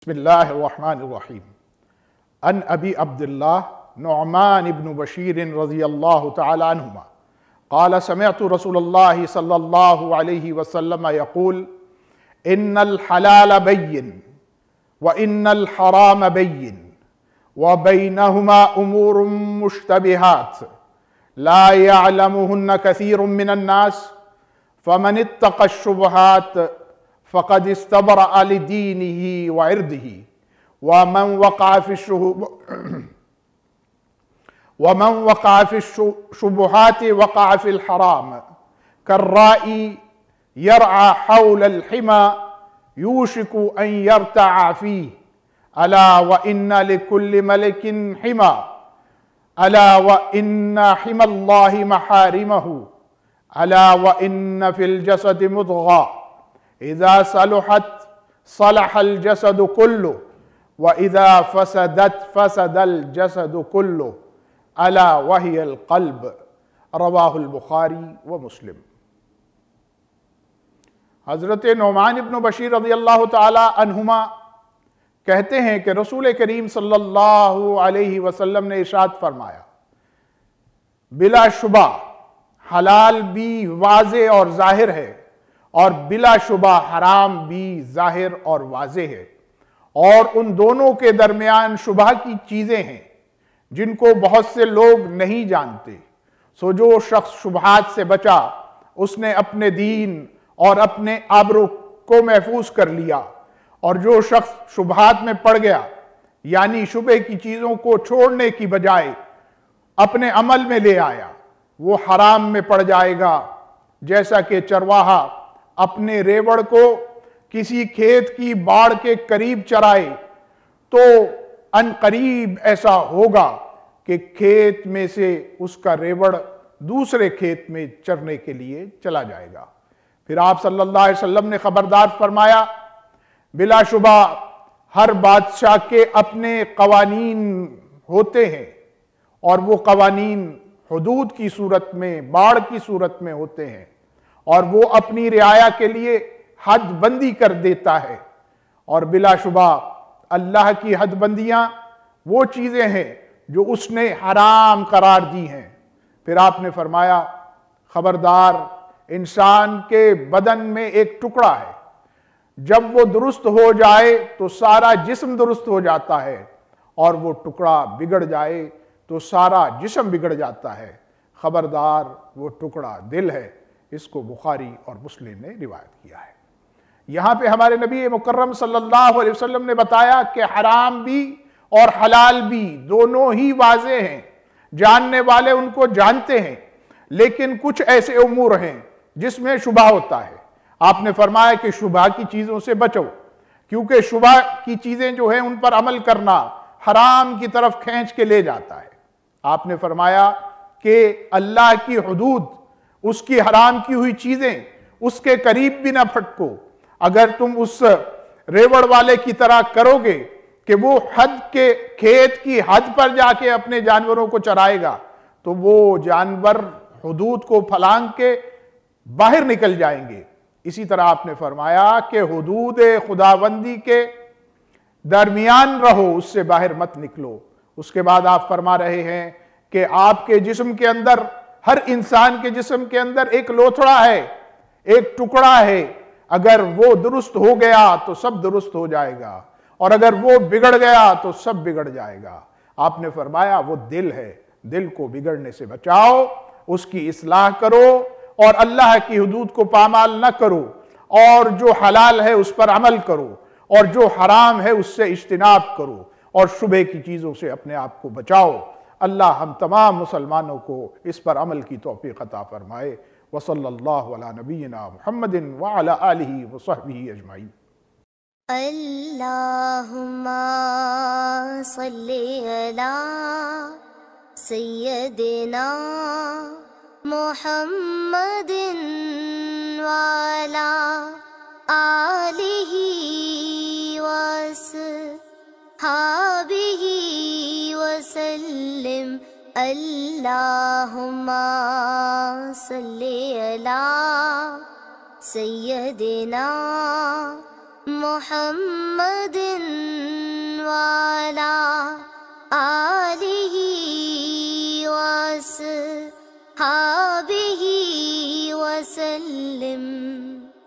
بسم اللہ الرحمن الرحیم ان ابی عبداللہ نعمان بن بشیر رضی اللہ تعالی عنہما قال سمعت رسول اللہ صلی اللہ علیہ وسلم یقول ان الحلال بین وان الحرام بین وبینہما امور مشتبہات لا يعلمهن كثير من الناس فمن اتقى الشبهات فقد استبرأ لدينه وعرضه ومن وقع في الشبهات وقع في الحرام كالرائي يرعى حول الحمى يوشك أن يرتع فيه ألا وإن لكل ملك حمى ألا وإن حمى الله محارمه ألا وإن في الجسد مضغة إذا صلحت صلح الجسد كله وإذا فسدت فسد الجسد كله ألا وهي القلب رواہ البخاری و مسلم۔ حضرت نعمان بن بشیر رضی اللہ تعالی عنہما کہتے ہیں کہ رسول کریم صلی اللہ علیہ وسلم نے ارشاد فرمایا، بلا شبہ حلال بھی واضح اور ظاہر ہے اور بلا شبہ حرام بھی ظاہر اور واضح ہے، اور ان دونوں کے درمیان شبہ کی چیزیں ہیں جن کو بہت سے لوگ نہیں جانتے۔ سو جو شخص شبہات سے بچا اس نے اپنے دین اور اپنے آبرو کو محفوظ کر لیا، اور جو شخص شبہات میں پڑ گیا یعنی شبہ کی چیزوں کو چھوڑنے کی بجائے اپنے عمل میں لے آیا، وہ حرام میں پڑ جائے گا۔ جیسا کہ چرواہا اپنے ریوڑ کو کسی کھیت کی باڑ کے قریب چرائے تو ان قریب ایسا ہوگا کہ کھیت میں سے اس کا ریوڑ دوسرے کھیت میں چرنے کے لیے چلا جائے گا۔ پھر آپ صلی اللہ علیہ وسلم نے خبردار فرمایا، بلا شبہ ہر بادشاہ کے اپنے قوانین ہوتے ہیں، اور وہ قوانین حدود کی صورت میں، باڑ کی صورت میں ہوتے ہیں، اور وہ اپنی رعایا کے لیے حد بندی کر دیتا ہے، اور بلا شبہ اللہ کی حد بندیاں وہ چیزیں ہیں جو اس نے حرام قرار دی ہیں۔ پھر آپ نے فرمایا، خبردار، انسان کے بدن میں ایک ٹکڑا ہے، جب وہ درست ہو جائے تو سارا جسم درست ہو جاتا ہے، اور وہ ٹکڑا بگڑ جائے تو سارا جسم بگڑ جاتا ہے۔ خبردار، وہ ٹکڑا دل ہے۔ اس کو بخاری اور مسلم نے روایت کیا ہے۔ یہاں پہ ہمارے نبی مکرم صلی اللہ علیہ وسلم نے بتایا کہ حرام بھی اور حلال بھی دونوں ہی واضح ہیں، جاننے والے ان کو جانتے ہیں، لیکن کچھ ایسے امور ہیں جس میں شبہ ہوتا ہے۔ آپ نے فرمایا کہ شبہ کی چیزوں سے بچو، کیونکہ شبہ کی چیزیں جو ہیں ان پر عمل کرنا حرام کی طرف کھینچ کے لے جاتا ہے۔ آپ نے فرمایا کہ اللہ کی حدود، اس کی حرام کی ہوئی چیزیں، اس کے قریب بھی نہ پھٹکو۔ اگر تم اس ریوڑ والے کی طرح کرو گے کہ وہ حد کے کھیت کی حد پر جا کے اپنے جانوروں کو چرائے گا تو وہ جانور حدود کو پھلانگ کے باہر نکل جائیں گے۔ اسی طرح آپ نے فرمایا کہ حدود خداوندی کے درمیان رہو، اس سے باہر مت نکلو۔ اس کے بعد آپ فرما رہے ہیں کہ آپ کے جسم کے اندر، ہر انسان کے جسم کے اندر ایک لوتھڑا ہے، ایک ٹکڑا ہے، اگر وہ درست ہو گیا تو سب درست ہو جائے گا، اور اگر وہ بگڑ گیا تو سب بگڑ جائے گا۔ آپ نے فرمایا وہ دل ہے، دل کو بگڑنے سے بچاؤ، اس کی اصلاح کرو، اور اللہ کی حدود کو پامال نہ کرو، اور جو حلال ہے اس پر عمل کرو، اور جو حرام ہے اس سے اجتناب کرو، اور شبہ کی چیزوں سے اپنے آپ کو بچاؤ۔ اللہ ہم تمام مسلمانوں کو اس پر عمل کی توفیق عطا فرمائے۔ وصلی اللہ علی نبینا محمد وعلی آلہ وصحبہ اجمعین۔ اللہم صلی علی سیدنا محمد وعلی آلہ وصحبہ وسلم۔ اللہم صلی علی سیدنا محمد وأصحابه وسلم.